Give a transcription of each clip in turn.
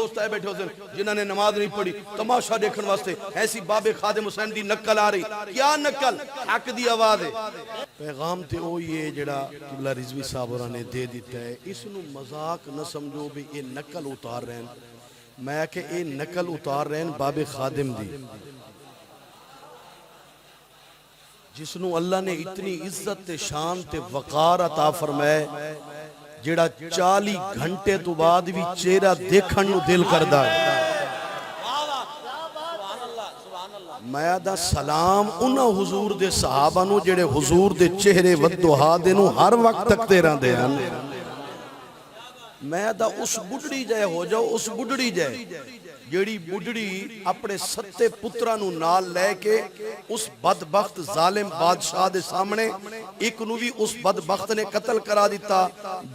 دوست آئے بیٹھے ہوتے ہیں جنہوں نے نماز نہیں پڑھی تماشا دیکھن واسطے ایسی باب خادم حسین دی نقل آ رہی کیا نقل حق دی آواز ہے پیغام تے او یہ جڑا قبلہ رضوی صاحب اور نے دے دیتا ہے اس نو مذاق نہ سمجھو بھی یہ نقل اتار رہے ہیں میں کہ یہ نقل اتار رہے ہیں باب خادم دی جس نو اللہ نے اتنی عزت تے شان تے وقار عطا فرمائے جڑا 40 گھنٹے تو بعد بھی چہرہ دیکھن نو دل کردا ہے میں دا سلام انہاں حضور دے صحابہ نو جڑے حضور دے چہرے ودوہا دے نو ہر وقت تک تیران دے ہیں میں دا اس بڑھڑی جائے ہو جاؤ اس بڑھڑی جائے جیڑی بڑھڑی اپنے ستے پترہ نو نال لے کے اس بدبخت ظالم بادشاہ دے سامنے ایک نو بھی اس بدبخت نے قتل کرا دیتا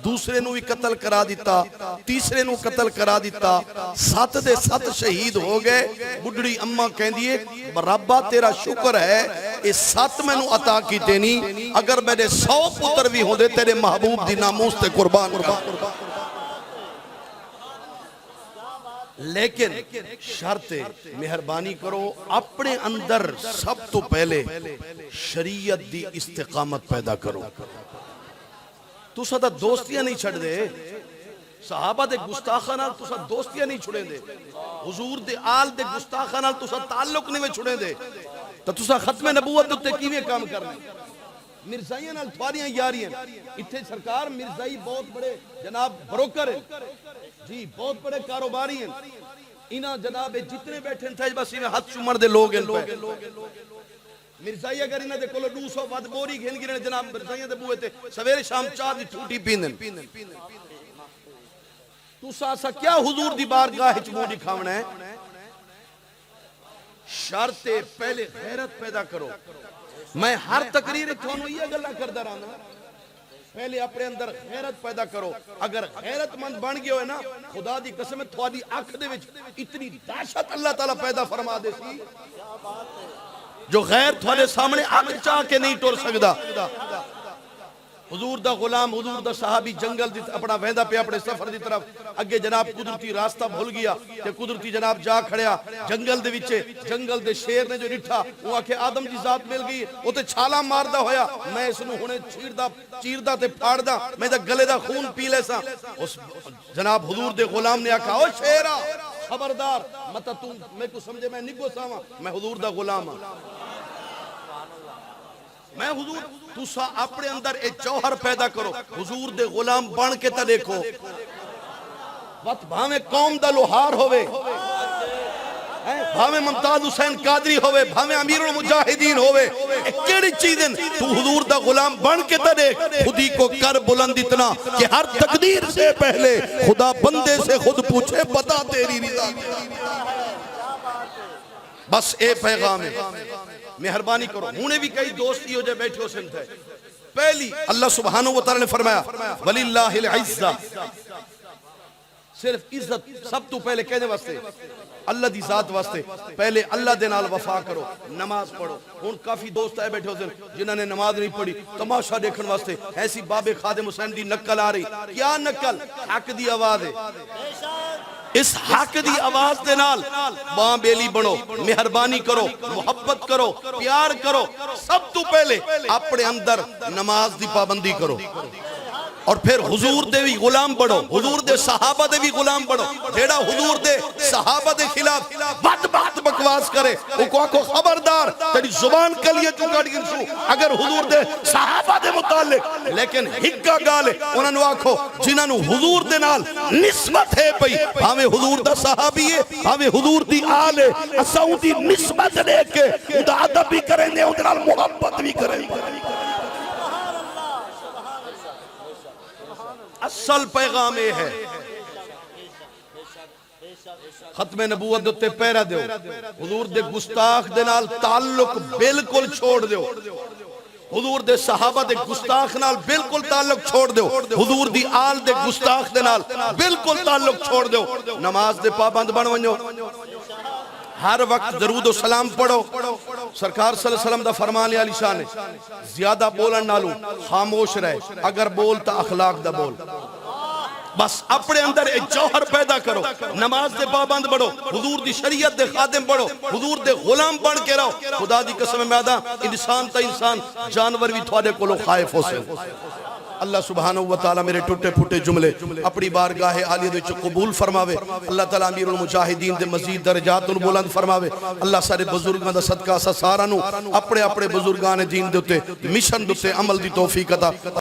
دوسرے نو بھی قتل کرا دیتا تیسرے نو قتل کرا دیتا 7 دے 7 شہید ہو گئے بڑھڑی اماں کہن دیئے ربا تیرا شکر ہے اس 7 میں نو عطا کی تینی اگر میں نے 100 پتر بھی ہوں دے تیرے محبوب دی ناموس تے قربان کا لیکن شرط مہربانی کرو اپنے اندر سب تو پہلے شریعت دی استقامت پیدا کرو تو سادہ دوستیاں نہیں چھڑ دے صحابہ دے گستاخہ نال تو سادہ دوستیاں نہیں چھڑے دے حضور دے آل دے گستاخہ نال تو سادہ تعلق نہیں چھڑے دے تو سادہ ختم نبوت دوتے کیویں کام کرنے مرزائیاں نال تھواریاں یاریاں اتھے سرکار مرزائی بہت بڑے جناب بروکر ہیں جی بہت بڑے کاروباری ہیں انہاں جناب جتنے بیٹھے تھے بس انہیں ہاتھ چمڑ دے لوگ ہیں مرزائی اگر انہاں دے کولو 200 ود بوری گھن گرنے جناب مرزائیاں دے بوئے تھے سویرے شام چاہ دی ٹھوٹی پیندن تو ساسا کیا حضور دی بارگاہ چمو دکھاونا ہے شرط پہلے غیرت پیدا کرو میں ہر تقریر تھونو یہ گلہ کردہ رہا پہلے اپنے اندر غیرت پیدا کرو اگر غیرت مند بن گئے ہوئے نا خدا دی قسم تھوڑی آنکھ دے وچ اتنی دہشت اللہ تعالیٰ پیدا فرما دے سی جو غیر تھوڑے سامنے آنکھ چاہ کے نہیں ٹور سکدا حضور دا غلام حضور دا صحابی جنگل دی اپنا ویندہ پہ اپنے سفر دی طرف اگے جناب قدرتی راستہ بھول گیا کہ قدرتی جناب جا کھڑیا جنگل دے وچے جنگل دے شیر نے جو نٹھا وہ آکھے آدم دی ذات مل گئی وہ تے چھالا ماردہ ہویا میں اس نو ہونے چیردہ تے پھاڑدہ میں دا گلے دا خون پی لے سا اس جناب حضور دے غلام نے آکھا او شیرہ خبردار مطا تم میں کو سمجھے میں نگو ساما میں حضور دا غلام ہوں میں حضور تو سا اپنے اندر ایک جوہر پیدا کرو حضور دے غلام بن کے تا دیکھو وقت بھامے قوم دا لوہار ہوئے بھامے ممتاز حسین قادری ہوئے بھامے امیر المجاہدین ہوئے کیڑی چیزیں تو حضور دا غلام بن کے تا دیکھ خودی کو کر بلند اتنا کہ ہر تقدیر سے پہلے خدا بندے سے خود پوچھے بتا تیری رضا بس اے پیغام ہے مہربانی کرو ہونے بھی کئی دوستی ہو جائے بیٹھے ہو سنتے پہلی اللہ سبحانہ وتعالی نے فرمایا وَلِلَّهِ الْعِزَّةِ صرف عزت سب تو پہلے کہنے واسطے اللہ دی ذات واسطے پہلے اللہ دے نال وفا کرو نماز پڑھو ان کافی دوست آئے بیٹھے ہو جنہوں نے نماز نہیں پڑھی تماشا دیکھن واسطے ایسی باب خادم حسین دی نقل آ رہی کیا نقل حق دی آواز ہے اس حق دی آواز دے نال باں بیلی بنو مہربانی کرو محبت کرو پیار کرو سب تو پہلے اپنے اندر نماز دی پابندی کرو اور پھر حضور دے بھی غلام بڑھو حضور دے صحابہ دے بھی غلام بڑھو جیڑا حضور دے صحابہ دے خلاف بات بکواس کرے وہ کو خبردار تیری زبان کلیے تو کٹ گنسو اگر حضور دے صحابہ دے متعلق لیکن ہکا گالے انہوں نے آکھو جنہوں نے حضور دے نال نسبت ہے پئی ہمیں حضور دا صحابی ہے ہمیں حضور دی آل ہے اساؤں دی نسبت لے کے اندھا عدب بھی کریں دے اندھا محبت بھی کریں اصل پیغام یہ ہے ختم نبوت دوتے پیرا دیو حضور دے گستاخ دے نال تعلق بالکل چھوڑ دیو حضور دے صحابہ دے گستاخ نال بالکل تعلق چھوڑ دیو حضور دی آل دے گستاخ دے نال بالکل تعلق چھوڑ دیو نماز دے پابند بن ونجو ہر وقت درود و سلام پڑھو سرکار صلی اللہ علیہ وسلم دا فرمان علی شان ہے زیادہ بولن نالو خاموش رہے اگر بولتا اخلاق دا بول بس اپنے اندر ایک جوہر پیدا کرو، نماز دے پابند بڑھو، حضور دی شریعت دے خادم بڑھو، حضور دے غلام بن کے رہو. خدا دی قسم میں آدھا انسان تا انسان جانور بھی تھوڑے کو لو خائف ہو سے. اللہ سبحانہ وتعالی میرے ٹوٹے پھوٹے جملے اپنی بارگاہ عالیہ دے قبول فرماوے. اللہ تعالی امیر المجاہدین دے مزید درجات ان بلند فرماوے. اللہ سارے بزرگاں دا صدقہ سارا نو اپنے اپنے بزرگان دین دے مشن دے عمل دی توفیق عطا